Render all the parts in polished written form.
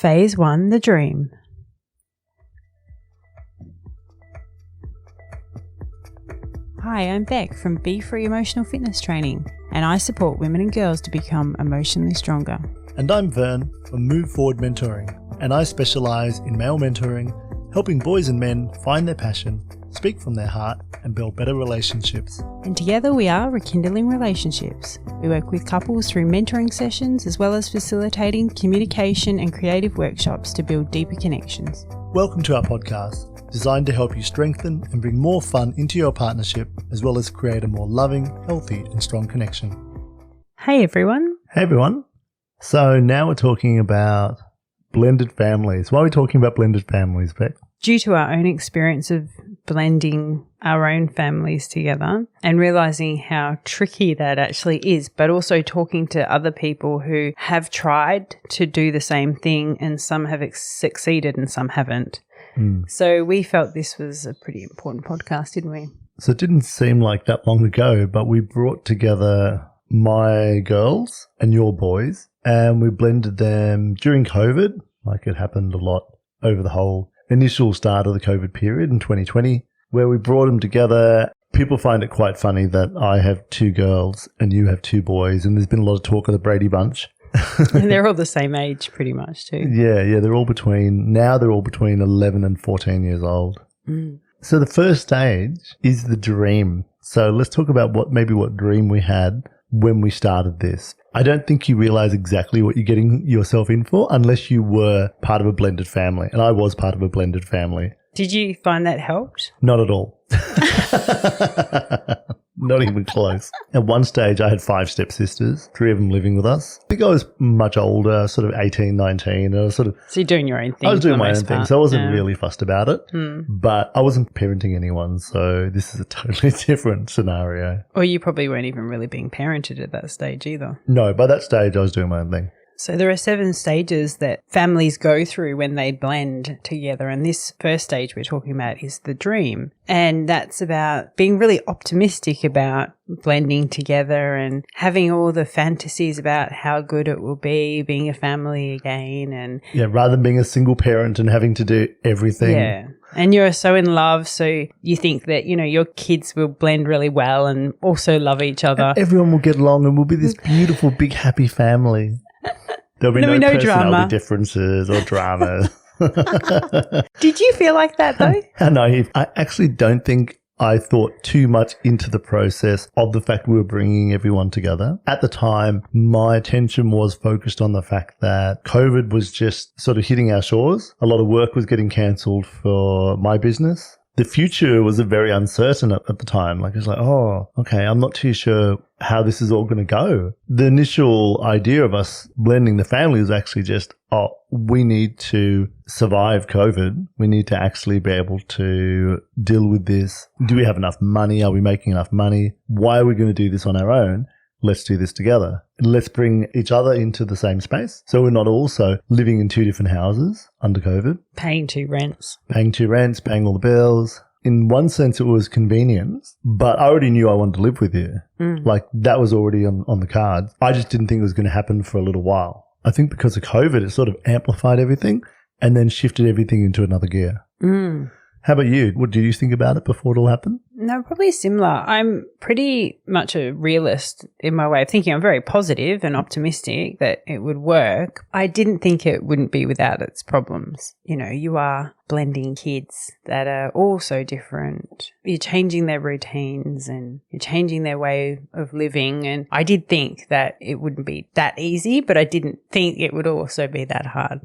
Phase 1, The Dream. Hi, I'm Beck from Be Free Emotional Fitness Training, and I support women and girls to become emotionally stronger. And I'm Vern from Move Forward Mentoring, and I specialise in male mentoring, helping boys and men find their passion, speak from their heart, and build better relationships. And together we are Rekindling Relationships. We work with couples through mentoring sessions as well as facilitating communication and creative workshops to build deeper connections. Welcome to our podcast, designed to help you strengthen and bring more fun into your partnership, as well as create a more loving, healthy, and strong connection. Hey everyone. Hey everyone. So now we're talking about blended families. Why are we talking about blended families, Beck? Due to our own experience of blending our own families together and realizing how tricky that actually is, but also talking to other people who have tried to do the same thing, and some have succeeded and some haven't. So we felt this was a pretty important podcast, didn't we? So it didn't seem like that long ago, but we brought together my girls and your boys, and we blended them during COVID. Like, it happened a lot over the whole initial start of the COVID period in 2020, where we brought them together. People find it quite funny that I have two girls and you have two boys, and there's been a lot of talk of the Brady Bunch. And they're all the same age pretty much too. Yeah, they're all between 11 and 14 years old. So the first stage is the dream. So let's talk about what dream we had when we started this. I don't think you realize exactly what you're getting yourself in for unless you were part of a blended family. And I was part of a blended family. Did you find that helped? Not at all. Not even close. At one stage, I had 5 stepsisters, 3 of them living with us. I think I was much older, sort of 18, 19. And I was So you're doing your own thing. I was doing my own thing, so I wasn't really fussed about it. But I wasn't parenting anyone, so this is a totally different scenario. Or you probably weren't even really being parented at that stage either. No, by that stage, I was doing my own thing. So there are 7 stages that families go through when they blend together. And this first stage we're talking about is the dream. And that's about being really optimistic about blending together and having all the fantasies about how good it will be being a family again. And rather than being a single parent and having to do everything. Yeah. And you're so in love, so you think that, your kids will blend really well and also love each other. And everyone will get along and we'll be this beautiful, big, happy family. There'll be no personality drama. Differences or drama. Did you feel like that though? No, I actually don't think I thought too much into the process of the fact we were bringing everyone together. At the time, my attention was focused on the fact that COVID was just sort of hitting our shores. A lot of work was getting cancelled for my business. The future was very uncertain at the time. Like, it's like, oh, okay, I'm not too sure how this is all going to go. The initial idea of us blending the family was actually just, we need to survive COVID. We need to actually be able to deal with this. Do we have enough money? Are we making enough money? Why are we going to do this on our own? Let's do this together. Let's bring each other into the same space. So we're not also living in 2 different houses under COVID. Paying 2 rents. Paying all the bills. In one sense, it was convenience, but I already knew I wanted to live with you. Like, that was already on the cards. I just didn't think it was going to happen for a little while. I think because of COVID, it sort of amplified everything and then shifted everything into another gear. How about you? What did you think about it before it all happened? No, probably similar. I'm pretty much a realist in my way of thinking. I'm very positive and optimistic that it would work. I didn't think it wouldn't be without its problems. You are blending kids that are all so different. You're changing their routines and you're changing their way of living. And I did think that it wouldn't be that easy, but I didn't think it would also be that hard.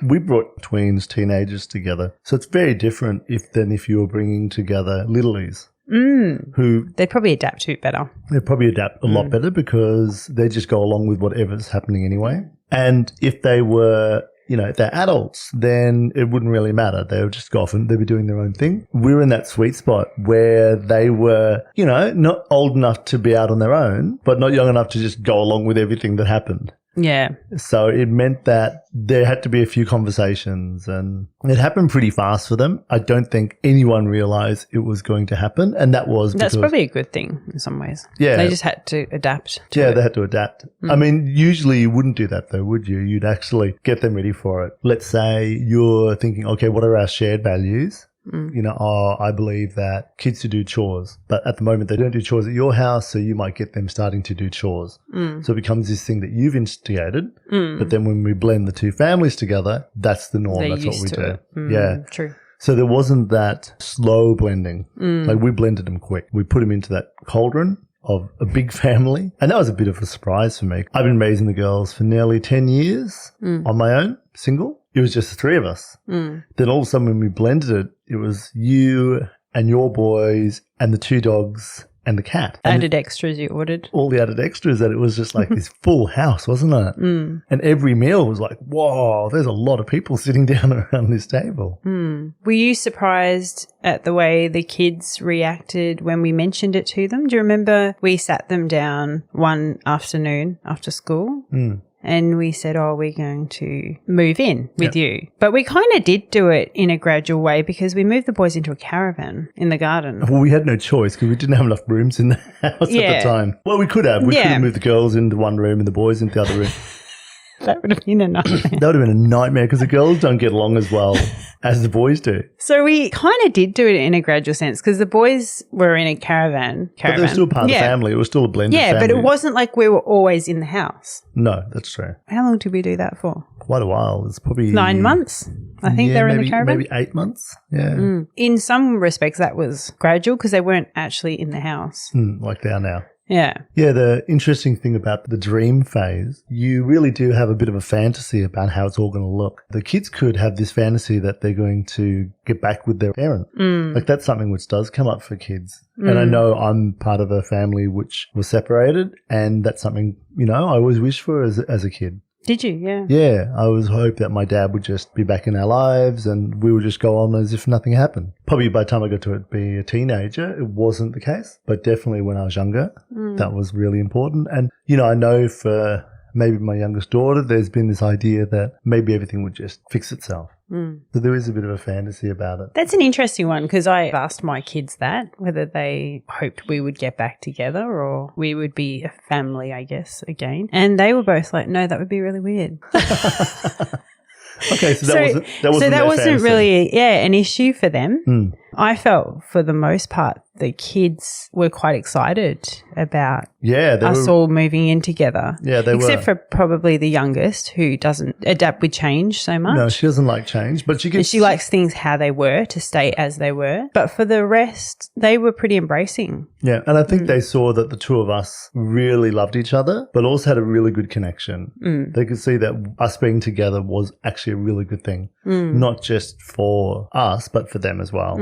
We brought teenagers together. So it's very different than if you were bringing together littlies. Who they'd probably adapt to it better. They'd probably adapt a lot better because they just go along with whatever's happening anyway. And if they were, if they're adults, then it wouldn't really matter. They would just go off and they'd be doing their own thing. We were in that sweet spot where they were, not old enough to be out on their own, but not young enough to just go along with everything that happened. Yeah. So it meant that there had to be a few conversations, and it happened pretty fast for them. I don't think anyone realized it was going to happen. And that's probably a good thing in some ways. Yeah. They just had to adapt to Yeah, it. they had to adapt. I mean, usually you wouldn't do that though, would you? You'd actually get them ready for it. Let's say you're thinking, okay, what are our shared values? You know, I believe that kids to do chores, but at the moment they don't do chores at your house, so you might get them starting to do chores. So it becomes this thing that you've instigated, but then when we blend the two families together, that's the norm. They're That's what we used do. to it. Yeah. True. So there wasn't that slow blending. Like we blended them quick. We put them into that cauldron of a big family. And that was a bit of a surprise for me. I've been raising the girls for nearly 10 years on my own, single. It was just the three of us. Then all of a sudden when we blended it, it was you and your boys and the two dogs and the cat. And Added extras you ordered. all the added extras, that it was just like this full house, wasn't it? And every meal was like, whoa, there's a lot of people sitting down around this table. Were you surprised at the way the kids reacted when we mentioned it to them? Do you remember we sat them down one afternoon after school? And we said, oh, we're going to move in with you. But we kind of did do it in a gradual way because we moved the boys into a caravan in the garden. Well, we had no choice because we didn't have enough rooms in the house at the time. Well, we could have. We could have moved the girls into one room and the boys into the other room. That would have been a nightmare. That would have been a nightmare because the girls don't get along as well as the boys do. So we kind of did do it in a gradual sense because the boys were in a caravan. But they were still part of the family. It was still a blended family. Yeah, but it wasn't like we were always in the house. No, that's true. How long did we do that for? Quite a while. It's probably 9 months. I think they were in the caravan. Maybe 8 months. Yeah. In some respects, that was gradual because they weren't actually in the house. Like they are now. Yeah. Yeah, the interesting thing about the dream phase, you really do have a bit of a fantasy about how it's all going to look. The kids could have this fantasy that they're going to get back with their parent. Like that's something which does come up for kids. And I know I'm part of a family which was separated, and that's something, you know, I always wished for as a kid. Did you? Yeah. Yeah, I always hoped that my dad would just be back in our lives and we would just go on as if nothing happened. Probably by the time I got to be a teenager, it wasn't the case. But definitely when I was younger, that was really important. And, you know, I know for maybe my youngest daughter, there's been this idea that maybe everything would just fix itself. So there is a bit of a fantasy about it. That's an interesting one because I asked my kids that, whether they hoped we would get back together or we would be a family, I guess, again. And they were both like, no, that would be really weird. Okay, so that wasn't really an issue for them. I felt for the most part the kids were quite excited about us all moving in together. Yeah, they except were. for probably the youngest who doesn't adapt with change so much. No, she doesn't like change, but she likes things how they were, to stay as they were. But for the rest, they were pretty embracing. Yeah, and I think they saw that the two of us really loved each other, but also had a really good connection. They could see that us being together was actually a really good thing, not just for us, but for them as well.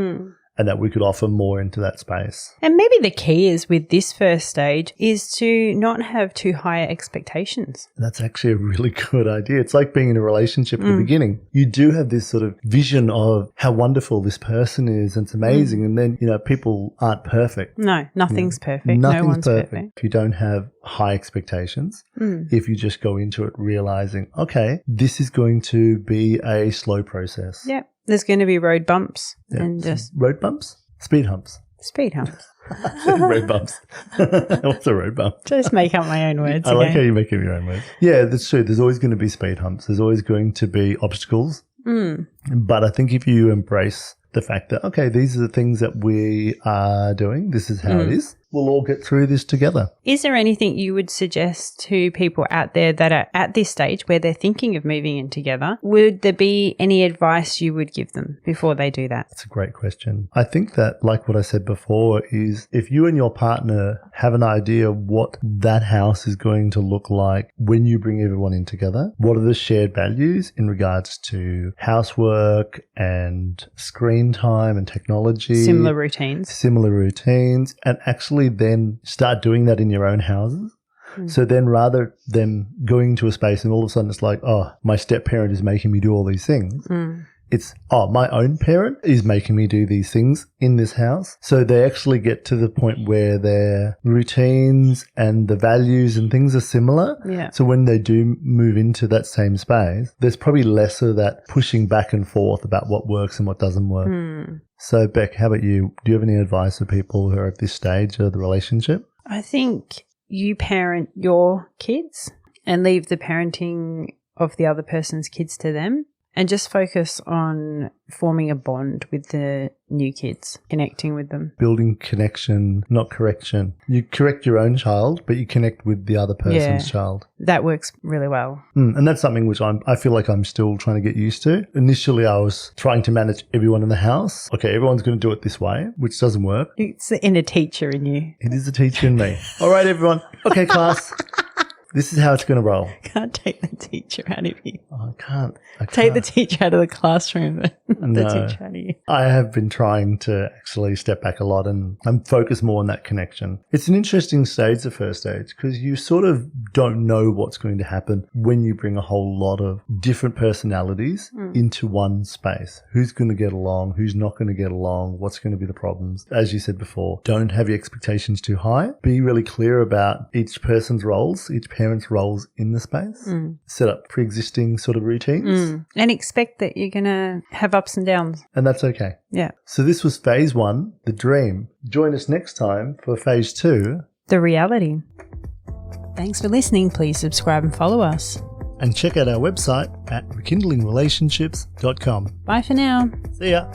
And that we could offer more into that space. And maybe the key is with this first stage is to not have too high expectations. That's actually a really good idea. It's like being in a relationship at the beginning. You do have this sort of vision of how wonderful this person is and it's amazing. And then, you know, people aren't perfect. No, nothing's perfect. Nothing's no one's perfect. If you don't have high expectations, if you just go into it realizing, okay, this is going to be a slow process. Yeah. There's going to be road bumps and just road bumps, speed humps, speed humps, road bumps. What's a road bump? Just make up my own words. I like how you make up your own words. Yeah, that's true. There's always going to be speed humps. There's always going to be obstacles. But I think if you embrace the fact that, okay, these are the things that we are doing, this is how it is, we'll all get through this together. Is there anything you would suggest to people out there that are at this stage where they're thinking of moving in together? Would there be any advice you would give them before they do that? That's a great question. I think that, like what I said before, is if you and your partner have an idea what that house is going to look like when you bring everyone in together, what are the shared values in regards to housework and screen time and technology? Similar routines. And actually then start doing that in your own houses. So then rather than going to a space and all of a sudden it's like, oh, my step parent is making me do all these things, It's, my own parent is making me do these things in this house. So they actually get to the point where their routines and the values and things are similar. Yeah. So when they do move into that same space, there's probably less of that pushing back and forth about what works and what doesn't work. So Beck, how about you? Do you have any advice for people who are at this stage of the relationship? I think you parent your kids and leave the parenting of the other person's kids to them, and just focus on forming a bond with the new kids, connecting with them. Building connection, not correction. You correct your own child, but you connect with the other person's child. That works really well. And that's something which I feel like I'm still trying to get used to. Initially, I was trying to manage everyone in the house. Okay, everyone's going to do it this way, which doesn't work. It's the inner teacher in you. It is the teacher in me. All right, everyone. Okay, class. This is how it's going to roll. Can't take the teacher out of you. I can't. Take the teacher out of the classroom, but not the teacher out of you. I have been trying to actually step back a lot, and I'm focused more on that connection. It's an interesting stage, the first stage, because you sort of don't know what's going to happen when you bring a whole lot of different personalities into one space. Who's going to get along? Who's not going to get along? What's going to be the problems? As you said before, don't have your expectations too high. Be really clear about each person's roles, each parent's roles in the space. Set up pre-existing sort of routines. And expect that you're going to have ups and downs. And that's okay. Yeah. So this was phase 1, the dream. Join us next time for phase 2, the reality. Thanks for listening. Please subscribe and follow us. And check out our website at rekindlingrelationships.com. Bye for now. See ya.